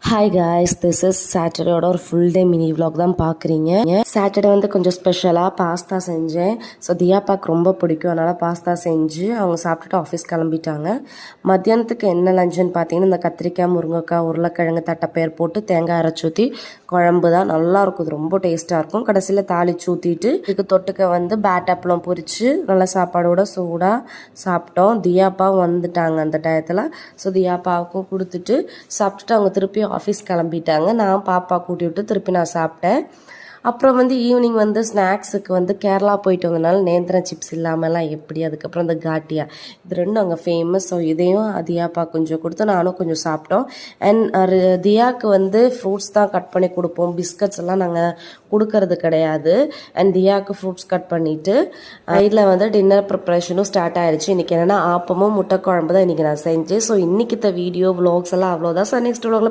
Hi guys, this is சாட்டர்டேயோட ஒரு full day mini vlog தான் பார்க்குறீங்க. சாட்டர்டே வந்து கொஞ்சம் ஸ்பெஷலாக பாஸ்தா செஞ்சேன். ஸோ தியாப்பாக்கு ரொம்ப பிடிக்கும், அதனால் பாஸ்தா செஞ்சு அவங்க சாப்பிட்டுட்டு ஆஃபீஸ் கிளம்பிட்டாங்க. மத்தியானத்துக்கு என்ன லஞ்சுன்னு பார்த்தீங்கன்னா, இந்த கத்திரிக்காய், முருங்கைக்காய், உருளைக்கிழங்கு தட்டைப்பயிர் போட்டு தேங்காய் அரைச்சி ஊற்றி குழம்பு தான். நல்லாயிருக்கும், இது ரொம்ப டேஸ்ட்டாக இருக்கும். கடைசியில் தாளிச்சு ஊற்றிட்டு இதுக்கு தொட்டுக்க வந்து பேட்டப்பளம் பொரித்து நல்லா சாப்பாடோட சூடாக சாப்பிட்டோம். தியாப்பா வந்துட்டாங்க அந்த டயத்தில். ஸோ தியாப்பாவுக்கும் கொடுத்துட்டு சாப்பிட்டுட்டு அவங்க திருப்பி ஆஃபீஸ் கிளம்பிட்டாங்க. நான் பாப்பா கூட்டி விட்டு திருப்பி நான் சாப்பிட்டேன். அப்புறம் வந்து ஈவினிங் வந்து ஸ்நாக்ஸுக்கு வந்து கேரளா போயிட்டு வந்தனால நேந்திரம் சிப்ஸ் இல்லாமலாம் எப்படி, அதுக்கப்புறம் இந்த காட்டியா, இது ரெண்டும் அங்கே ஃபேமஸ். ஸோ இதையும் தியாப்பா கொஞ்சம் கொடுத்து நானும் கொஞ்சம் சாப்பிட்டோம். அண்ட் தியாவுக்கு வந்து ஃப்ரூட்ஸ் தான் கட் பண்ணி கொடுப்போம், பிஸ்கட்ஸ் எல்லாம் நாங்கள் கொடுக்கறது கிடையாது. அண்ட் தியாவுக்கு ஃப்ரூட்ஸ் கட் பண்ணிவிட்டு இதில் வந்து டின்னர் ப்ரிப்ரேஷனும் ஸ்டார்ட் ஆயிடுச்சு. இன்றைக்கி என்னென்னா ஆப்பமும் முட்டை குழம்பு தான் இன்றைக்கி நான் செஞ்சேன். ஸோ இன்றைக்கி வீடியோ விலாக்ஸ் எல்லாம் அவ்வளோதான். So next விலாகில்